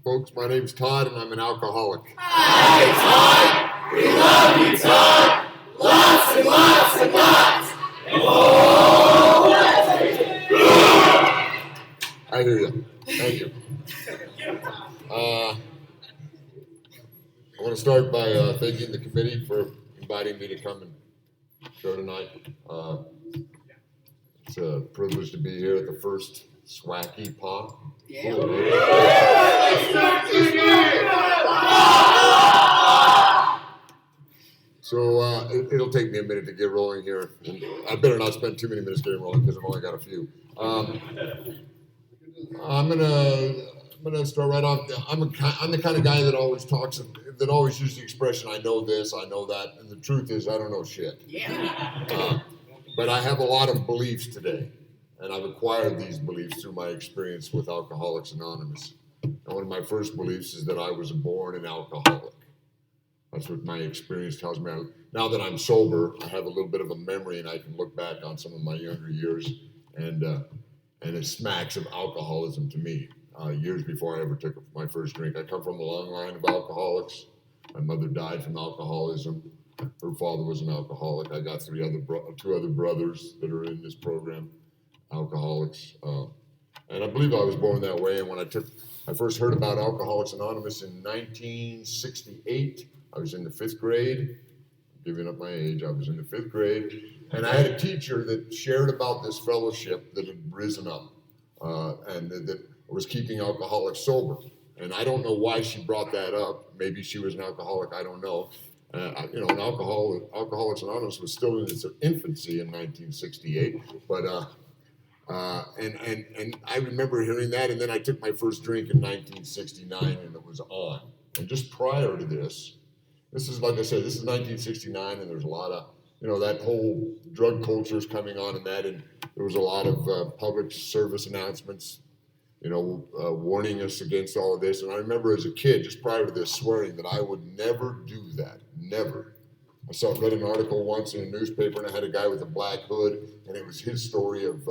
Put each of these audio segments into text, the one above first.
folks. My name's Todd, and I'm an alcoholic. Hi, Todd. We love you, Todd. Lots and lots and lots. Oh, I hear you. Thank you. I want to start by thanking the committee for inviting me to come and show tonight. It's a privilege to be here at the first SWACYPAA. So it'll take me a minute to get rolling here. And I better not spend too many minutes getting rolling because I've only got a few. I'm gonna start right off. I'm the kind of guy that always uses the expression, "I know this, I know that," and the truth is, I don't know shit. But I have a lot of beliefs today, and I've acquired these beliefs through my experience with Alcoholics Anonymous. And one of my first beliefs is that I was born an alcoholic. That's what my experience tells me. Now that I'm sober, I have a little bit of a memory, and I can look back on some of my younger years, and it smacks of alcoholism to me. Years before I ever took my first drink, I come from a long line of alcoholics. My mother died from alcoholism. Her father was an alcoholic. I got two other brothers that are in this program, alcoholics, and I believe I was born that way. And when I first heard about Alcoholics Anonymous in 1968. I was in the 5th grade. I'm giving up my age. I was in the 5th grade, and I had a teacher that shared about this fellowship that had risen up, and that was keeping alcoholics sober. And I don't know why she brought that up. Maybe she was an alcoholic. I don't know. Alcoholics Anonymous was still in its infancy in 1968, but and I remember hearing that, and then I took my first drink in 1969, and it was on. And just prior to this is, like I said, this is 1969, and there's a lot of, that whole drug culture is coming on, and there was a lot of public service announcements, warning us against all of this. And I remember as a kid, just prior to this, swearing that I would never do that. Never. I read an article once in a newspaper, and I had a guy with a black hood, and it was his story of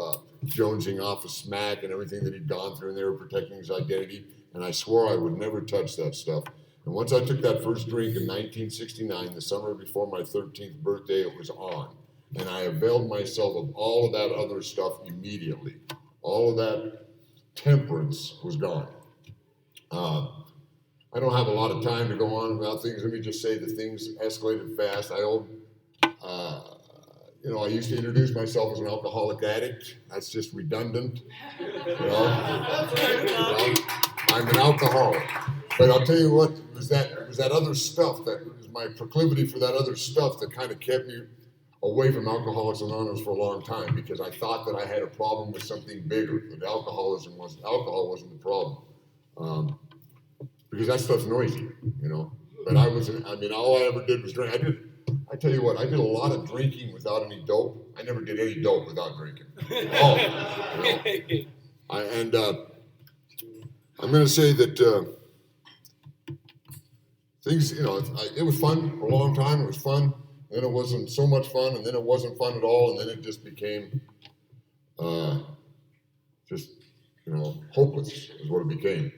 jonesing off of smack and everything that he'd gone through, and they were protecting his identity. And I swore I would never touch that stuff. And once I took that first drink in 1969, the summer before my 13th birthday, it was on. And I availed myself of all of that other stuff immediately. All of that temperance was gone. I don't have a lot of time to go on about things. Let me just say that things escalated fast. I used to introduce myself as an alcoholic addict. That's just redundant. I'm an alcoholic. But I'll tell you what, it was that other stuff, that was my proclivity for that other stuff that kind of kept me away from Alcoholics Anonymous for a long time, because I thought that I had a problem with something bigger, that alcohol wasn't the problem. Because that stuff's noisy, But all I ever did was drink. I tell you what, I did a lot of drinking without any dope. I never did any dope without drinking. I'm going to say that things, it was fun for a long time. It was fun. Then it wasn't so much fun, and then it wasn't fun at all, and then it just became hopeless is what it became.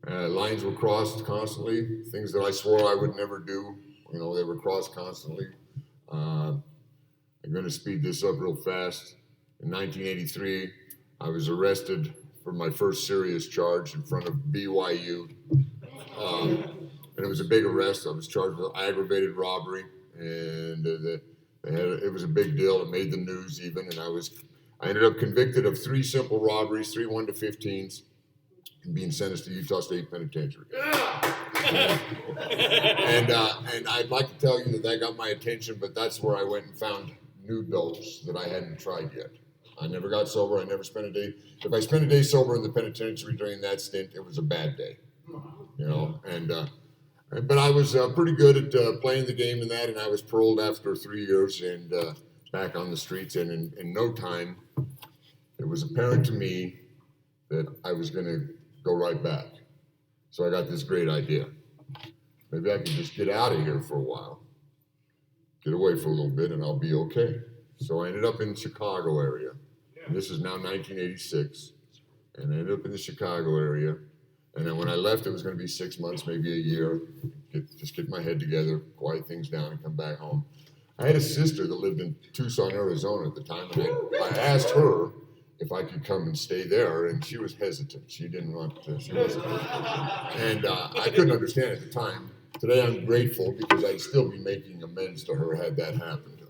Lines were crossed constantly. Things that I swore I would never do, they were crossed constantly. I'm going to speed this up real fast. In 1983, I was arrested for my first serious charge in front of BYU. And it was a big arrest. I was charged with aggravated robbery, and it was a big deal. It made the news even, and I ended up convicted of 3 simple robberies, 3 1-to-15s, and being sentenced to Utah State Penitentiary. And I'd like to tell you that got my attention, but that's where I went and found new dopes that I hadn't tried yet. I never got sober. I never spent a day. If I spent a day sober in the penitentiary during that stint, it was a bad day. But I was pretty good at playing the game in that, and I was paroled after 3 years and back on the streets. And in no time, it was apparent to me that I was going to go right back. So I got this great idea. Maybe I can just get out of here for a while, get away for a little bit, and I'll be okay. So I ended up in the Chicago area. And this is now 1986. and I ended up in the Chicago area. And then when I left, it was going to be 6 months, maybe a year, just get my head together, quiet things down, and come back home. I had a sister that lived in Tucson, Arizona at the time, and I asked her if I could come and stay there, and she was hesitant. She didn't want to. She wasn't. And I couldn't understand at the time. Today I'm grateful because I'd still be making amends to her had that happened.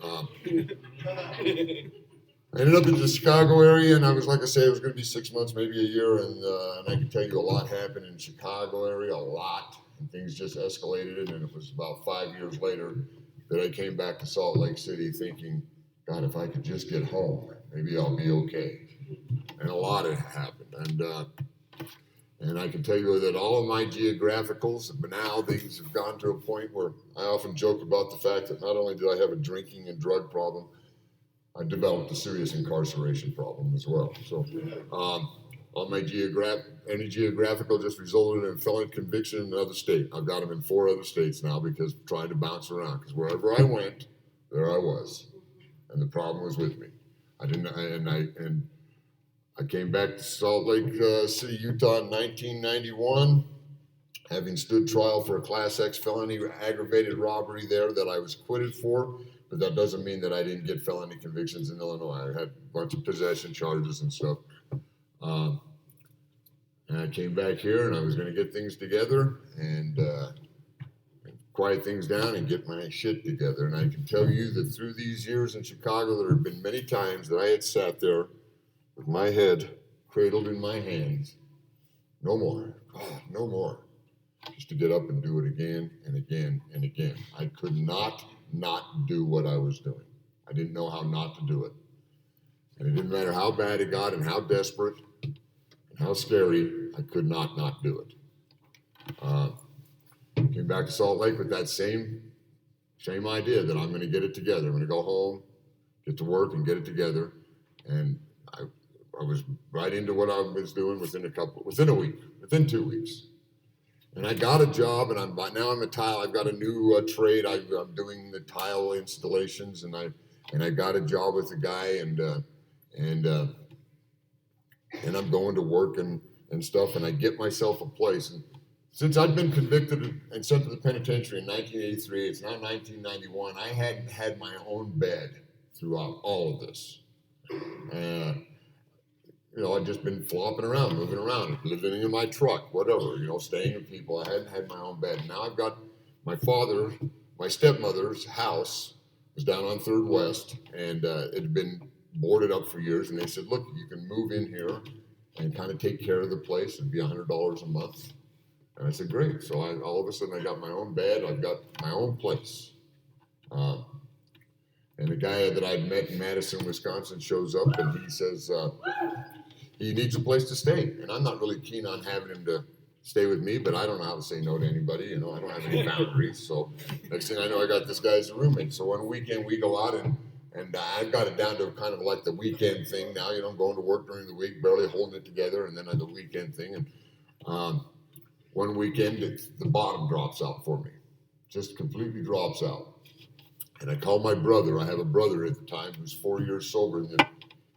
I ended up in the Chicago area, and I was, like I say, it was going to be 6 months, maybe a year, and I can tell you a lot happened in the Chicago area, a lot, and things just escalated, and it was about 5 years later that I came back to Salt Lake City thinking, God, if I could just get home, maybe I'll be okay. And a lot had happened, and I can tell you that all of my geographicals, but now things have gone to a point where I often joke about the fact that not only did I have a drinking and drug problem, I developed a serious incarceration problem as well. So on my any geographical just resulted in a felony conviction in another state. I've got them in 4 other states now because I'm trying to bounce around. Because wherever I went, there I was, and the problem was with me. I came back to Salt Lake City, Utah in 1991, having stood trial for a Class X felony aggravated robbery there that I was acquitted for. But that doesn't mean that I didn't get felony convictions in Illinois. I had a bunch of possession charges and stuff. And I came back here and I was going to get things together and quiet things down and get my shit together. And I can tell you that through these years in Chicago, there have been many times that I had sat there with my head cradled in my hands. No more. God, no more. Just to get up and do it again and again and again. I could not do what I was doing. I didn't know how not to do it. And it didn't matter how bad it got and how desperate and how scary, I could not do it. Came back to Salt Lake with that same idea that I'm going to get it together. I'm going to go home, get to work and get it together. And I was right into what I was doing within a week, within 2 weeks. And I got a job, and now I'm a tile. I've got a new trade. I'm doing the tile installations, and I got a job with a guy, and I'm going to work and stuff, and I get myself a place. And since I'd been convicted and sent to the penitentiary in 1983, it's now 1991. I hadn't had my own bed throughout all of this. I'd just been flopping around, moving around, living in my truck, whatever, staying with people. I hadn't had my own bed. Now I've got my stepmother's house was down on 3rd West, and it had been boarded up for years. And they said, look, you can move in here and kind of take care of the place. It'd be $100 a month. And I said, great. So all of a sudden I got my own bed. I've got my own place. And the guy that I'd met in Madison, Wisconsin shows up, and he says, he needs a place to stay. And I'm not really keen on having him to stay with me, but I don't know how to say no to anybody. I don't have any boundaries. So next thing I know, I got this guy as a roommate. So one weekend we go out, and I've got it down to kind of like the weekend thing now. I'm going to work during the week, barely holding it together, and then the weekend thing. And one weekend, the bottom drops out for me. Just completely drops out. And I called my brother. I have a brother at the time who's 4 years sober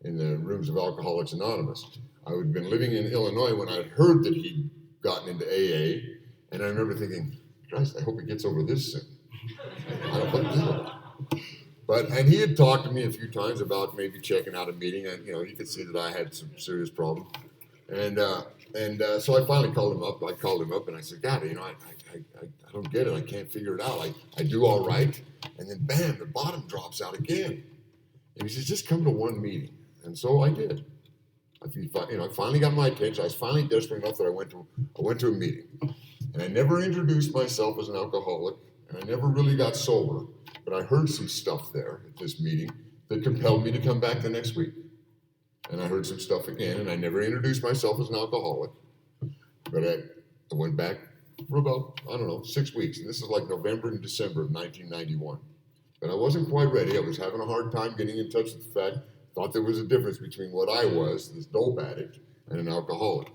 in the rooms of Alcoholics Anonymous. I had been living in Illinois when I heard that he'd gotten into AA, and I remember thinking, Christ, I hope he gets over this soon. I don't know. And he had talked to me a few times about maybe checking out a meeting, and he could see that I had some serious problems. And so I finally called him up. I called him up and I said, God, I don't get it. I can't figure it out. I do all right, and then bam, the bottom drops out again. And he says, just come to one meeting. And so I did. I finally got my attention. I was finally desperate enough that I went to a meeting. And I never introduced myself as an alcoholic, and I never really got sober. But I heard some stuff there at this meeting that compelled me to come back the next week. And I heard some stuff again, and I never introduced myself as an alcoholic. But I went back for about, 6 weeks. And this is like November and December of 1991. But I wasn't quite ready. I was having a hard time getting in touch with the fact, thought there was a difference between what I was, this dope addict, and an alcoholic.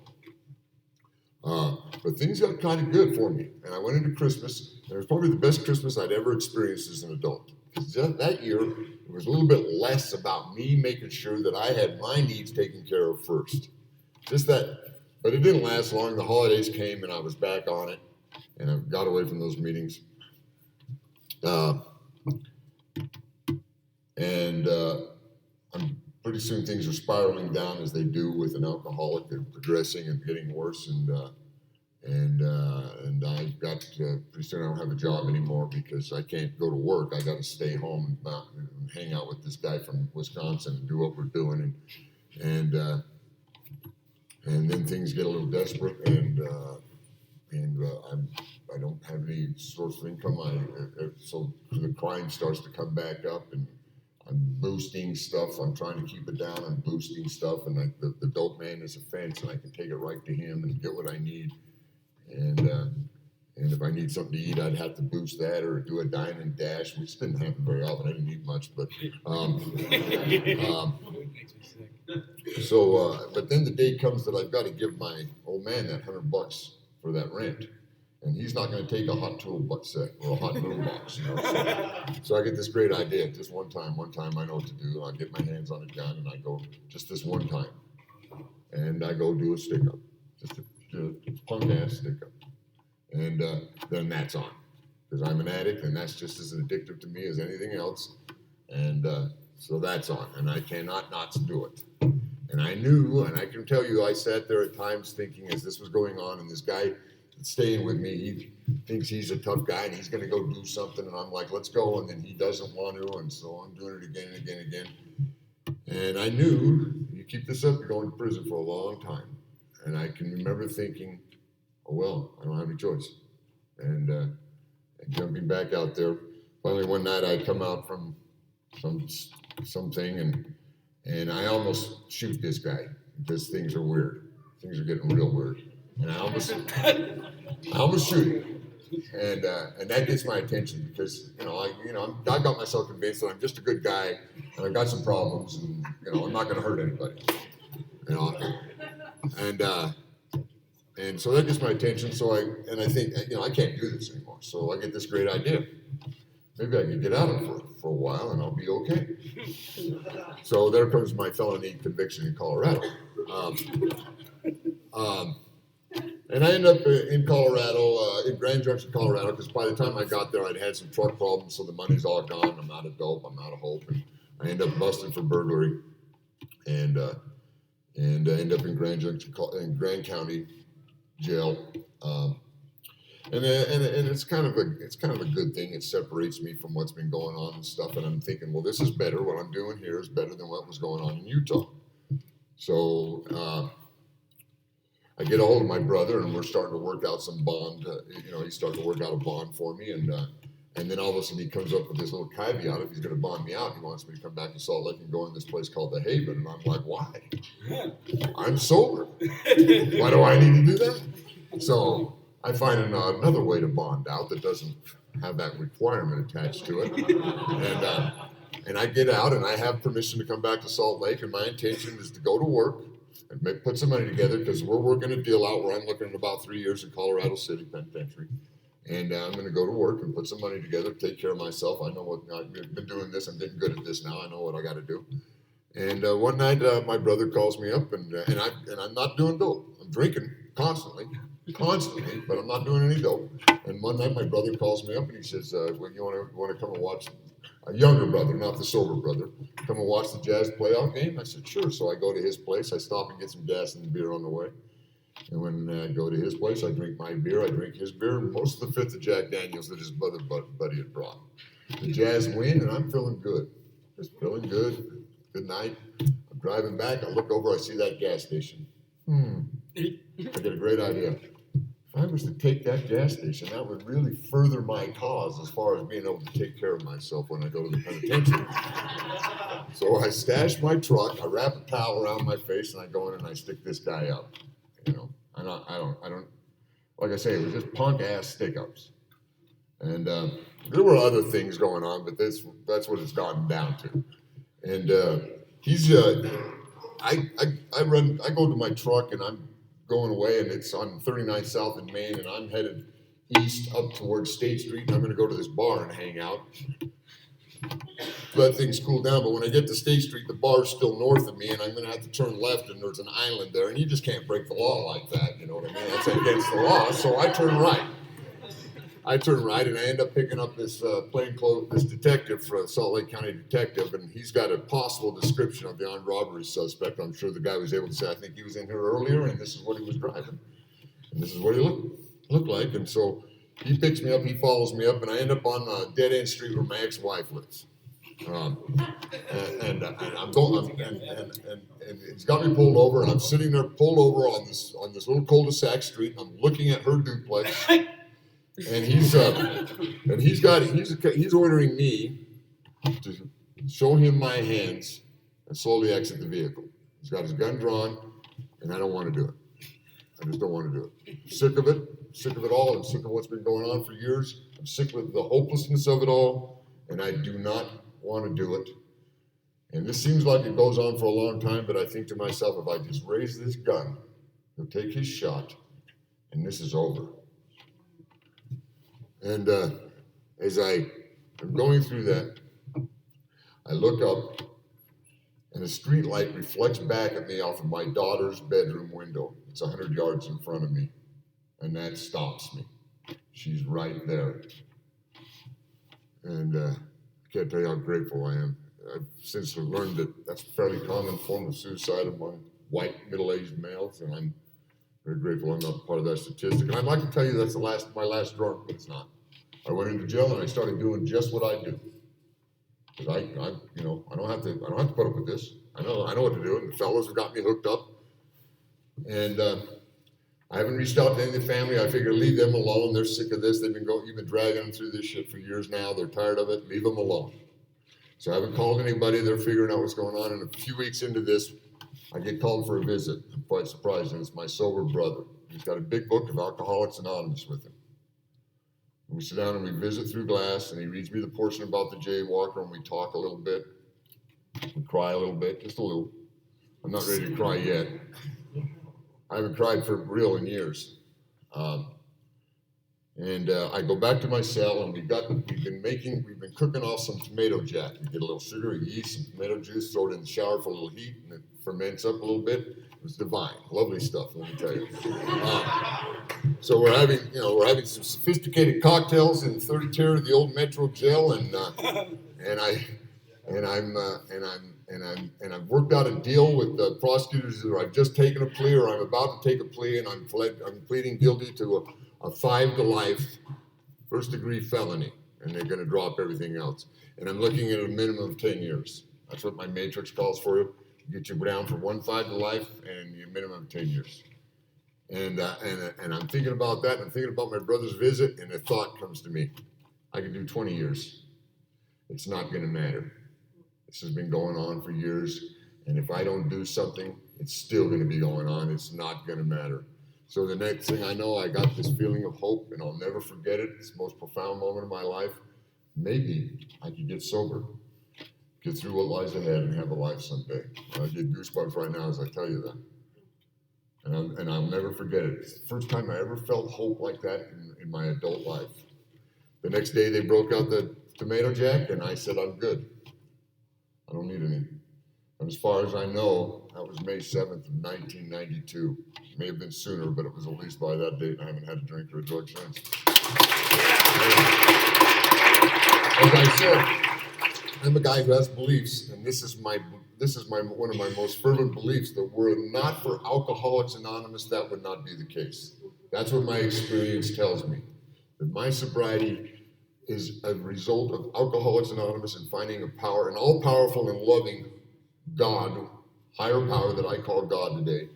But things got kind of good for me. And I went into Christmas, and it was probably the best Christmas I'd ever experienced as an adult. Because that year, it was a little bit less about me making sure that I had my needs taken care of first. just that. But it didn't last long. The holidays came, and I was back on it, and I got away from those meetings. Pretty soon things are spiraling down as they do with an alcoholic. They're progressing and getting worse, and I got pretty soon I don't have a job anymore because I can't go to work. I got to stay home and hang out with this guy from Wisconsin and do what we're doing, and then things get a little desperate, and I don't have any source of income. So the crime starts to come back up, and I'm boosting stuff. I'm trying to keep it down. I'm boosting stuff, and the dope man is a fence, and I can take it right to him and get what I need. And if I need something to eat, I'd have to boost that or do a dine and dash, which didn't happen very often. I didn't eat much, but but then the day comes that I've got to give my old man that $100 for that rent. And he's not going to take a hot tool box set or a hot noodle box, you know. So I get this great idea. Just one time I know what to do. I get my hands on a gun and I go just this one time, and I go do a stick up, just a punk ass stick up, and then that's on, because I'm an addict and that's just as addictive to me as anything else, and so that's on, and I cannot not do it. And I knew, and I can tell you, I sat there at times thinking as this was going on, and this guy staying with me, he thinks he's a tough guy and he's going to go do something, and I'm like, let's go, and then he doesn't want to, and so I'm doing it again and again and again. And I knew, you keep this up, you're going to prison for a long time. And I can remember thinking, oh well, I don't have any choice, and jumping back out there. Finally one night I come out from something, and I almost shoot this guy because things are weird. Things are getting real weird. And I almost shoot him, and that gets my attention because I got myself convinced that I'm just a good guy, and I've got some problems, and I'm not going to hurt anybody, and so that gets my attention. So I think I can't do this anymore. So I get this great idea. Maybe I can get out of it for a while, and I'll be okay. So there comes my felony conviction in Colorado. And I ended up in Colorado, in Grand Junction, Colorado, because by the time I got there, I'd had some truck problems, so the money's all gone. I'm out of dope. I'm out of hope, and I end up busted for burglary, and I end up in Grand Junction, in Grand County Jail. And it's kind of a good thing. It separates me from what's been going on and stuff. And I'm thinking, well, this is better. What I'm doing here is better than what was going on in Utah. So I get a hold of my brother, and we're starting to work out some bond. He's starting to work out a bond for me, and then all of a sudden he comes up with this little caveat: if he's going to bond me out, he wants me to come back to Salt Lake and go in this place called the Haven. And I'm like, why? I'm sober. Why do I need to do that? So I find another way to bond out that doesn't have that requirement attached to it, and I get out, and I have permission to come back to Salt Lake, and my intention is to go to work and put some money together, because we're working a deal out where I'm looking at about 3 years in Colorado City Penitentiary. And I'm going to go to work and put some money together, take care of myself. I know what I've been doing this. I'm getting good at this now. I know what I got to do. And one night my brother calls me up, and I'm not doing dope. I'm drinking constantly, but I'm not doing any dope. And one night my brother calls me up, and he says, well, you want to come and watch? A younger brother, not the sober brother, come and watch the Jazz playoff game? I said, sure. So I go to his place. I stop and get some gas and beer on the way. And when I go to his place, I drink my beer, I drink his beer, and most of the fifth of Jack Daniels that his brother buddy had brought. The Jazz win, and I'm feeling good. Just feeling good. Good night. I'm driving back. I look over. I see that gas station. I get a great idea. If I was to take that gas station, that would really further my cause as far as being able to take care of myself when I go to the penitentiary. So I stash my truck, I wrap a towel around my face, and I go in and I stick this guy up. I don't. Like I say, it was just punk ass stick-ups, and there were other things going on, but that's what it's gotten down to. And I go to my truck, and I'm going away, and it's on 39th South in Maine, and I'm headed east up towards State Street, and I'm going to go to this bar and hang out. let things cool down. But when I get to State Street, the bar's still north of me, and I'm going to have to turn left, and there's an island there, and you just can't break the law like that. You know what I mean? That's against the law. So I turn right. And I end up picking up this this detective, for a Salt Lake County detective, and he's got a possible description of the armed robbery suspect. I'm sure the guy was able to say, I think he was in here earlier, and this is what he was driving, and this is what he looked like. And so he picks me up, he follows me up, and I end up on a dead-end street where my ex-wife lives. And I'm going, and he's got me pulled over, and I'm sitting there pulled over on this little cul-de-sac street, and I'm looking at her duplex. And he's ordering me to show him my hands and slowly exit the vehicle. He's got his gun drawn, and I don't want to do it. I just don't want to do it. I'm sick of it all. I'm sick of what's been going on for years. I'm sick with the hopelessness of it all, and I do not want to do it. And this seems like it goes on for a long time, but I think to myself, if I just raise this gun, he'll take his shot, and this is over. And as I am going through that, I look up, and a street light reflects back at me off of my daughter's bedroom window. It's 100 yards in front of me, and that stops me. She's right there. And I can't tell you how grateful I am. I've since learned that that's a fairly common form of suicide among white middle-aged males, and I'm very grateful I'm not part of that statistic. And I'd like to tell you that's my last drunk, but it's not. I went into jail and I started doing just what I do. Because I don't have to put up with this. I know what to do. And the fellows have got me hooked up. And I haven't reached out to any of the family. I figure leave them alone. They're sick of this. You've been dragging them through this shit for years now. They're tired of it. Leave them alone. So I haven't called anybody. They're figuring out what's going on. And a few weeks into this, I get called for a visit. I'm quite surprised. And it's my sober brother. He's got a big book of Alcoholics Anonymous with him. And we sit down and we visit through glass, and he reads me the portion about the jaywalker, and we talk a little bit. We cry a little bit, just a little. I'm not ready to cry yet. I haven't cried for real in years. I go back to my cell, and we've been cooking off some tomato jack. You get a little sugar, yeast, some tomato juice, throw it in the shower for a little heat, and it ferments up a little bit. It was divine, lovely stuff, let me tell you. So we're having some sophisticated cocktails in the 30 tier of the old Metro jail, and I've worked out a deal with the prosecutors that I've just taken a plea, or I'm about to take a plea, and I'm pleading guilty to a 5 to life first-degree felony, and they're going to drop everything else. And I'm looking at a minimum of 10 years. That's what my matrix calls for you. Get you down for 1 5 to life and your minimum of 10 years. And I'm thinking about that, and I'm thinking about my brother's visit, and a thought comes to me. I could do 20 years. It's not going to matter. This has been going on for years, and if I don't do something, it's still going to be going on. It's not going to matter. So the next thing I know, I got this feeling of hope, and I'll never forget it. It's the most profound moment of my life. Maybe I could get sober, get through what lies ahead, and have a life someday. I get goosebumps right now as I tell you that. And I'll never forget it. It's the first time I ever felt hope like that in my adult life. The next day, they broke out the tomato jack, and I said, I'm good. I don't need any. And as far as I know, that was May 7th of 1992. It may have been sooner, but it was at least by that date, and I haven't had a drink or a drug since. As I said, I'm a guy who has beliefs, and this is one of my most fervent beliefs, that were it not for Alcoholics Anonymous, that would not be the case. That's what my experience tells me. That my sobriety is a result of Alcoholics Anonymous and finding a power, an all-powerful and loving God, higher power that I call God today,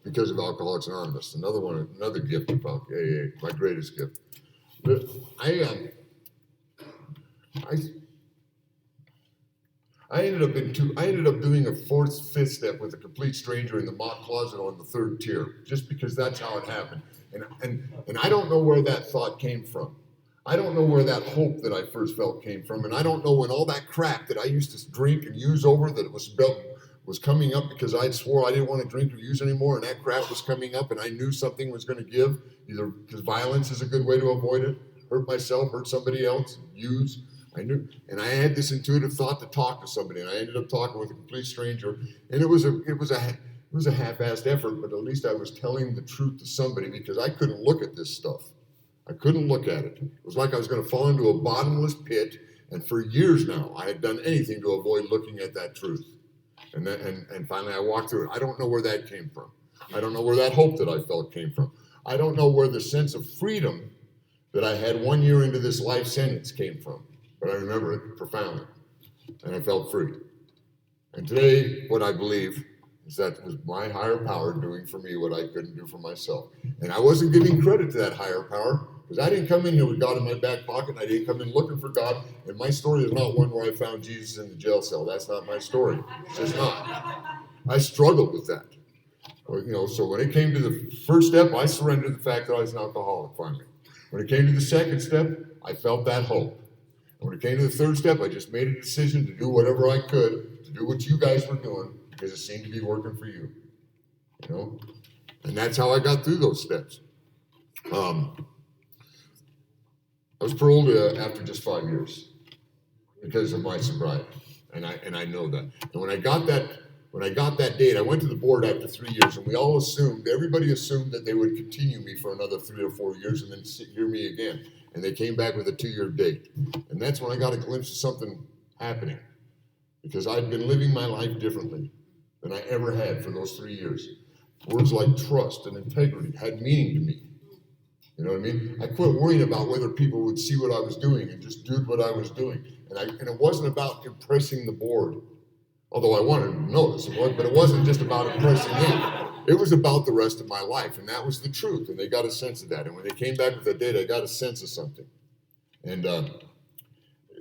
because of Alcoholics Anonymous. Another gift of AA, my greatest gift. But I ended up doing a fifth step with a complete stranger in the mock closet on the 3rd tier, just because that's how it happened. And I don't know where that thought came from. I don't know where that hope that I first felt came from, and I don't know when all that crap that I used to drink and use over, that it was coming up because I swore I didn't want to drink or use anymore, and that crap was coming up, and I knew something was going to give, either because violence is a good way to avoid it, hurt myself, hurt somebody else, use. I knew, and I had this intuitive thought to talk to somebody, and I ended up talking with a complete stranger, and it was a half-assed effort, but at least I was telling the truth to somebody because I couldn't look at this stuff. I couldn't look at it. It was like I was going to fall into a bottomless pit, and for years now, I had done anything to avoid looking at that truth. And finally, I walked through it. I don't know where that came from. I don't know where that hope that I felt came from. I don't know where the sense of freedom that I had 1 year into this life sentence came from, but I remember it profoundly, and I felt free. And today, what I believe is that it was my higher power doing for me what I couldn't do for myself. And I wasn't giving credit to that higher power, because I didn't come in here with God in my back pocket, and I didn't come in looking for God, and my story is not one where I found Jesus in the jail cell. That's not my story. It's just not. I struggled with that. So when it came to the first step, I surrendered the fact that I was an alcoholic finally. When it came to the second step, I felt that hope. And when it came to the third step, I just made a decision to do whatever I could, to do what you guys were doing, because it seemed to be working for you. And that's how I got through those steps. I was paroled after just 5 years because of my sobriety, and I know that. And when I got that date, I went to the board after 3 years, and everybody assumed that they would continue me for another 3 or 4 years and then hear me again. And they came back with a 2-year date. And that's when I got a glimpse of something happening, because I'd been living my life differently than I ever had for those 3 years. Words like trust and integrity had meaning to me. You know what I mean? I quit worrying about whether people would see what I was doing and just did what I was doing. And it wasn't about impressing the board, although I wanted them to notice it was, but it wasn't just about impressing them. It was about the rest of my life, and that was the truth, and they got a sense of that. And when they came back with that date, I got a sense of something. And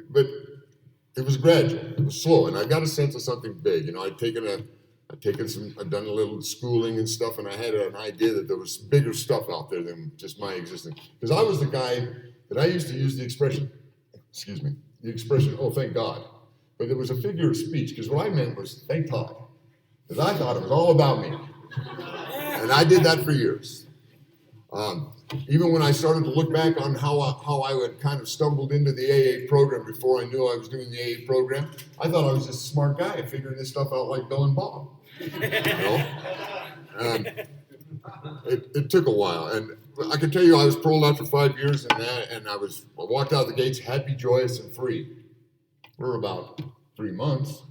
but it was gradual, it was slow, and I got a sense of something big. I'd done a little schooling and stuff, and I had an idea that there was bigger stuff out there than just my existence. Because I was the guy that I used to use the expression, oh, thank God. But there was a figure of speech, because what I meant was, thank Todd. Because I thought it was all about me. And I did that for years. Even when I started to look back on how I had kind of stumbled into the AA program before I knew I was doing the AA program, I thought I was just a smart guy figuring this stuff out like Bill and Bob. It took a while, and I can tell you I was paroled after 5 years, and I walked out the gates happy, joyous, and free for about 3 months.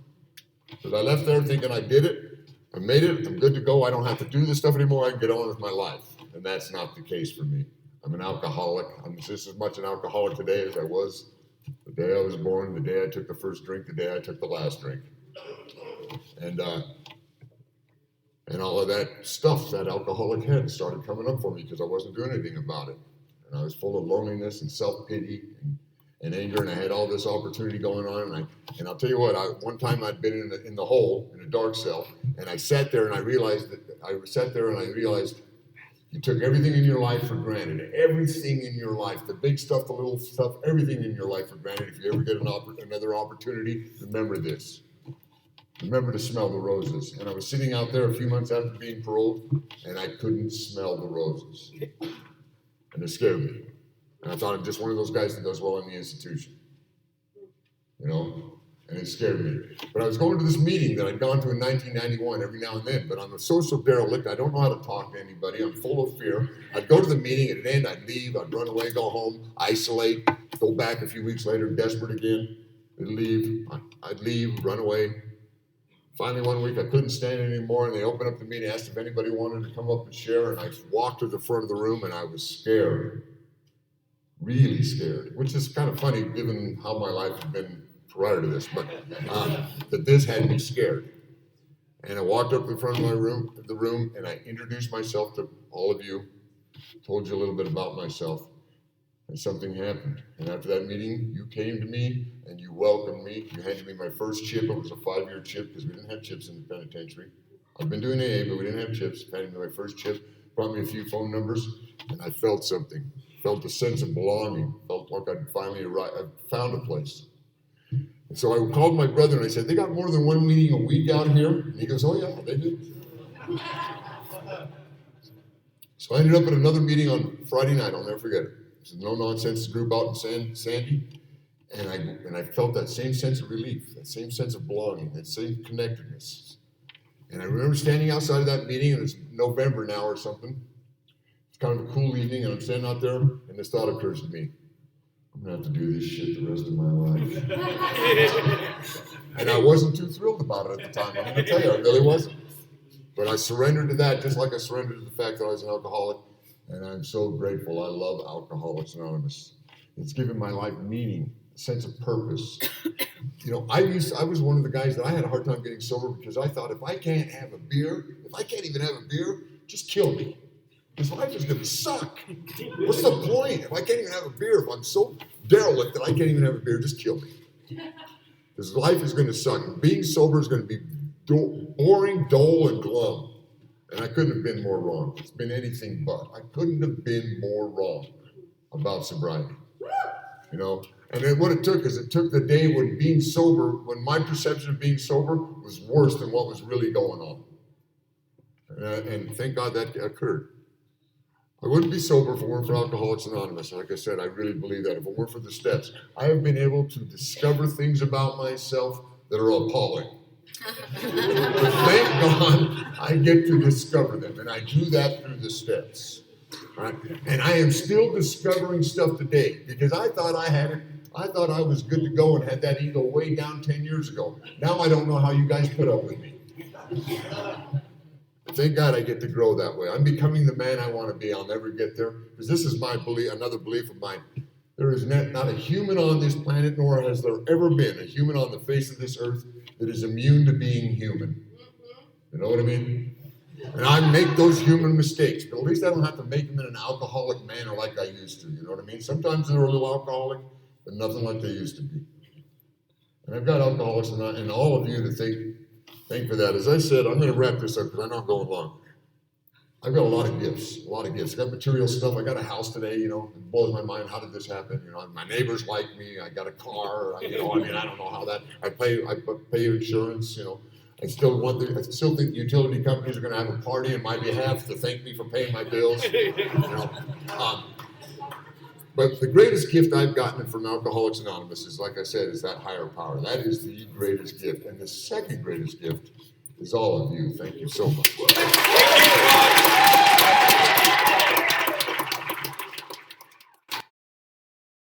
But I left there thinking I did it, I made it, I'm good to go, I don't have to do this stuff anymore, I can get on with my life. And that's not the case for me. I'm an alcoholic. I'm just as much an alcoholic today as I was the day I was born, the day I took the first drink, the day I took the last drink. And all of that stuff, that alcoholic head started coming up for me because I wasn't doing anything about it. And I was full of loneliness and self-pity and anger, and I had all this opportunity going on. And I'll tell you what, one time I'd been in the hole, in a dark cell, and I sat there and I realized you took everything in your life for granted. Everything in your life, the big stuff, the little stuff, everything in your life for granted. If you ever get another opportunity, remember this. Remember to smell the roses. And I was sitting out there a few months after being paroled, and I couldn't smell the roses. And it scared me. And I thought I'm just one of those guys that does well in the institution. And it scared me. But I was going to this meeting that I'd gone to in 1991 every now and then, but I'm a social derelict. I don't know how to talk to anybody. I'm full of fear. I'd go to the meeting, it'd end, I'd leave, I'd run away, go home, isolate, go back a few weeks later, desperate again, I'd leave, run away. Finally, one week I couldn't stand it anymore, and they opened up the meeting, asked if anybody wanted to come up and share, and I walked to the front of the room, and I was scared, really scared, which is kind of funny given how my life had been prior to this, but that this had me scared. And I walked up to the front of the room, and I introduced myself to all of you, told you a little bit about myself, and something happened. And after that meeting, you came to me, and you welcomed me. You handed me my first chip. It was a 5-year chip, because we didn't have chips in the penitentiary. I've been doing AA, but we didn't have chips. Handed me my first chip, brought me a few phone numbers, and I felt something. Felt a sense of belonging. Felt like I'd finally arrived. I found a place. And so I called my brother and I said, they got more than one meeting a week out here? And he goes, oh yeah, they do. So I ended up at another meeting on Friday night, I'll never forget it. It's a no-nonsense group out in Sandy. And I felt that same sense of relief, that same sense of belonging, that same connectedness. And I remember standing outside of that meeting, and it's November now or something. It's kind of a cool evening, and I'm standing out there, and this thought occurs to me. I'm gonna have to do this shit the rest of my life. And I wasn't too thrilled about it at the time. I'm gonna tell you, I really wasn't. But I surrendered to that, just like I surrendered to the fact that I was an alcoholic. And I'm so grateful. I love Alcoholics Anonymous. It's given my life meaning, a sense of purpose. You know, I was one of the guys that I had a hard time getting sober because I thought if I can't have a beer, if I can't even have a beer, just kill me. Because life is gonna suck. What's the point? If I can't even have a beer, if I'm so derelict that I can't even have a beer, just kill me. Because life is gonna suck. Being sober is gonna be boring, dull, and glum. And I couldn't have been more wrong. It's been anything but. I couldn't have been more wrong about sobriety. You know? And then what it took is it took the day when being sober, when my perception of being sober was worse than what was really going on. And thank God that occurred. I wouldn't be sober if it weren't for Alcoholics Anonymous. Like I said, I really believe that. If it weren't for the steps, I have been able to discover things about myself that are appalling. But thank God I get to discover them, and I do that through the steps. Right? And I am still discovering stuff today because I thought I had it. I thought I was good to go and had that ego way down 10 years ago. Now I don't know how you guys put up with me. Thank God I get to grow that way. I'm becoming the man I want to be. I'll never get there because this is my belief, another belief of mine. There is not a human on this planet, nor has there ever been a human on the face of this earth that is immune to being human. You know what I mean? And I make those human mistakes, but at least I don't have to make them in an alcoholic manner like I used to. You know what I mean? Sometimes they're a little alcoholic, but nothing like they used to be. And I've got alcoholics and all of you to thank for that. As I said, I'm going to wrap this up because I know I'm going long. I've got a lot of gifts. I got material stuff. I got a house today, you know. It blows my mind. How did this happen? You know, my neighbors like me. I got a car. I don't know how that. I pay insurance. You know, I still think utility companies are going to have a party on my behalf to thank me for paying my bills. You know, but the greatest gift I've gotten from Alcoholics Anonymous is, like I said, is that higher power. That is the greatest gift, and the second greatest gift is all of you. Thank you so much.